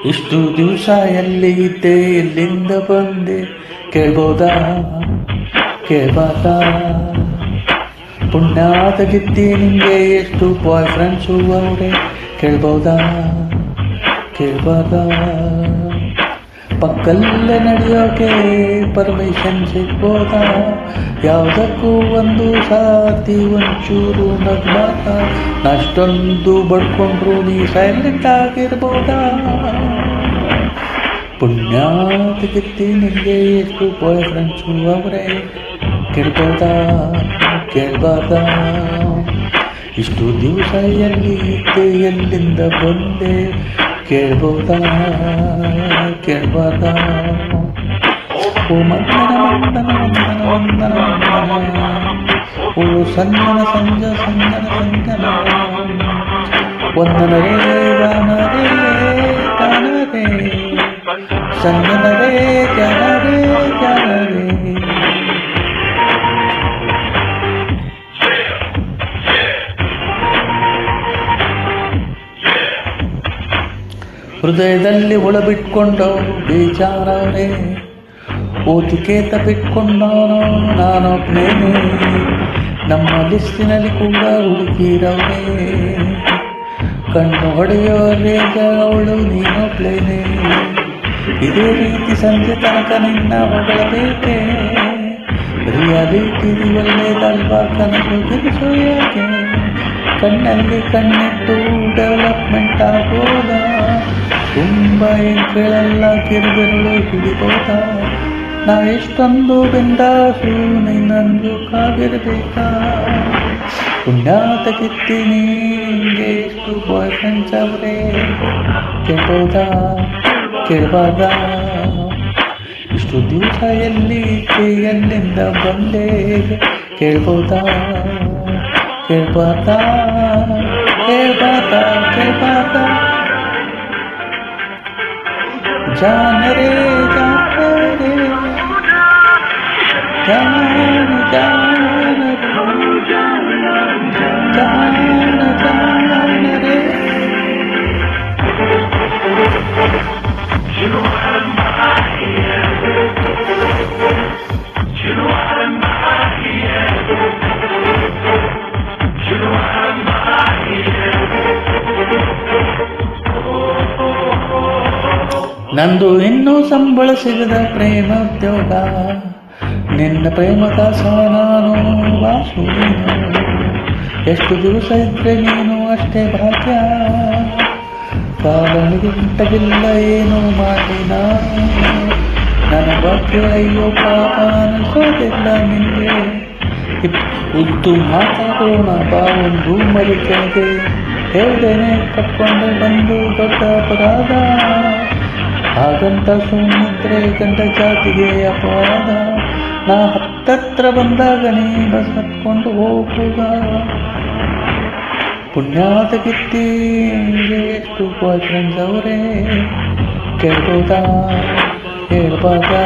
ಇಷ್ಟು ದಿವಸ ಎಲ್ಲಿದ್ದೆ, ಎಲ್ಲಿಂದ ಬಂದೆ ಕೇಳ್ಬೋದಾ, ಕೇಳ್ಬಾರ್ದಾ? ಪುಣ್ಯಾತಗಿದ್ದಿ ನಿಂಗೆ ಎಷ್ಟು ಬಾಯ್ ಫ್ರೆಂಡ್ಸು ಅವರೇ ಕೇಳ್ಬೋದಾ, ಕೇಳ್ಬಾರ್ದಾ? ಪಕ್ಕಲ್ಲೇ ನಡೆಯೋಕೆ ಪರ್ಮಿಷನ್ ಸಿಗ್ಬೋದಾ? ಯಾವುದಕ್ಕೂ ಒಂದು ಸಾತಿ ಒಂಚೂರು ನಗ್ಬಾರ್ದ? ಅಷ್ಟೊಂದು ಬಡ್ಕೊಂಡ್ರು ನೀ ಸೈಲೆಂಟ್ ಆಗಿರ್ಬೋದಾ? ಪುಣ್ಯಾತಗಿತ್ತಿ ನಿಂಗೆ ಎಷ್ಟು ಬಾಯ್ ಫ್ರೆಂಡ್ಸು ಅವರೇ ಕೇಳ್ಬೋದಾ, ಕೇಳ್ಬಾರ್ದಾ? ಇಷ್ಟು ದಿವಸ ಎಲ್ಲಿ ಇದ್ದೆ, ಎಲ್ಲಿಂದ ಬಂದೆ ಕೇಳ್ಬೋದಾ, ಕೇಳ್ಬಾರ್ದಾ? ಓ ಮಂದನ ಮಂದನ ಮಂದನ ಮಂದನ ಮಂದನ, ಓ ಸಂಜನ ಸಂಜ ಸಂಜನ ಸಂಜನ, ವಂದನರೇ ಗಾನರೇ ಗಾನರೇ, ಸಂಜನರೇ ಗಾನರೇ ಗಾನರೇ. ಹೃದಯದಲ್ಲಿ ಒಳಬಿಟ್ಕೊಂಡವರು ಬೇಜಾರವರೇ, ಓತಿಕೇತ ಬಿಟ್ಕೊಂಡವನು ನಾನೊಬ್ನೇನೆ, ನಮ್ಮ ಲಿಸ್ಟಿನಲ್ಲಿ ಕೂಡ ಹುಡುಕಿರವರೇ, ಕಣ್ಣು ಹೊಡೆಯೋರೇ ಅವಳು ನೀನೊಬ್ಳೇನೆ. ಇದೇ ರೀತಿ ಸಂಜೆ ತನಕ ನಿನ್ನ ಹೊಗಳಬೇಕೆ, ರಿಯಾಲಿಟಿ ಒಳ್ಳೆಯದಲ್ವಾ ಕನಸು ಗಿರಿಸು ಯಾಕೆ? ಕಣ್ಣಲ್ಲಿ ಕಣ್ಣಿಟ್ಟು ಡೆವಲಪ್ಮೆಂಟ್ ಆಗೋದ, ತುಂಬ ಕೇಳಲ್ಲ ಕಿರುಬೆರಳು ಹಿಡಿಬೋದಾ? ನಾ ಎಷ್ಟೊಂದು ಬೆಂದಾಸು ನಿನ್ನಂದು ಕಾಗಿರಬೇಕಾ? ಪುಣ್ಯಾತಗಿತ್ತೀನಿ ನಿಂಗೆ ಎಷ್ಟು ಬಾಯ್ ಫ್ರೆಂಡ್ಸ್ ಅವರೇ ಕೇಳ್ಬೋದಾ, ಕೇಳ್ಬಾರ್ದಾ? ಇಷ್ಟು ದಿವಸ ಎಲ್ಲಿ ಇದ್ದೆ, ಎಲ್ಲಿಂದ ಬಂದೆ ಕೇಳ್ಬೋದಾ, ಕೇಳ್ಬಾರ್ದಾ, ಕೇಳ್ಬಾರ್ದಾ, ಕೇಳ್ಬಾರ್ದಾ? जानरे जानरे जान जान जान रे. ನಂದು ಇನ್ನೂ ಸಂಬಳ ಸಿಗದ ಪ್ರೇಮೋದ್ಯೋಗ, ನಿನ್ನ ಪ್ರೇಮ ದಾಸ ನಾನು ವಾಸು ನೀನು. ಎಷ್ಟು ದಿವಸ ಇದ್ರೆ ನೀನು ಅಷ್ಟೇ ಭಾಗ್ಯ, ಕಾಲನಿಗೆ ಇಂಟಗಿಲ್ಲ ಏನು ಮಾಡಿ ನಾನು. ನನ್ನ ಬಗ್ಗೆ ಅಯ್ಯೋ ಪಾಪ ಅನಿಸೋದಿಲ್ಲ ನಿನಗೆ. ಉದ್ದು ಮಾತಾಡೋಣ ಬಾ ಒಂದು ಮರಿಕೆಗೆ, ಹೇಳ್ದೇನೆ ಕಟ್ಕೊಂಡು ಬಂದು ದೊಡ್ಡ ಅಪರಾಧ. ಹಾಗಂತ ಸುಮ್ಮನಿದ್ರೆ ಗಂಡ ಜಾತಿಗೆ ಅಪವಾದ. ನಾ ಹತ್ತತ್ರ ಬಂದಾಗ ನೀ ಬಸ್ ಹತ್ಕೊಂಡು ಹೋಗುದ. ಪುಣ್ಯಾತಗಿತ್ತಿ ಎಷ್ಟು ಬಾಯ್ ಫ್ರೆಂಡ್ಸ್ ಅವರೇ ಕೇಳ್ಬೋದಾ, ಕೇಳ್ಬಾರ್ದಾ?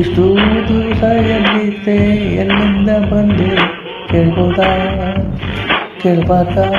ಇಷ್ಟು ದಿವಸ ಎಲ್ಲಿದ್ದೆ, ಎಲ್ಲಿಂದ ಬಂದೆ ಕೇಳ್ಬೋದಾ, ಕೇಳ್ಬಾರ್ದಾ?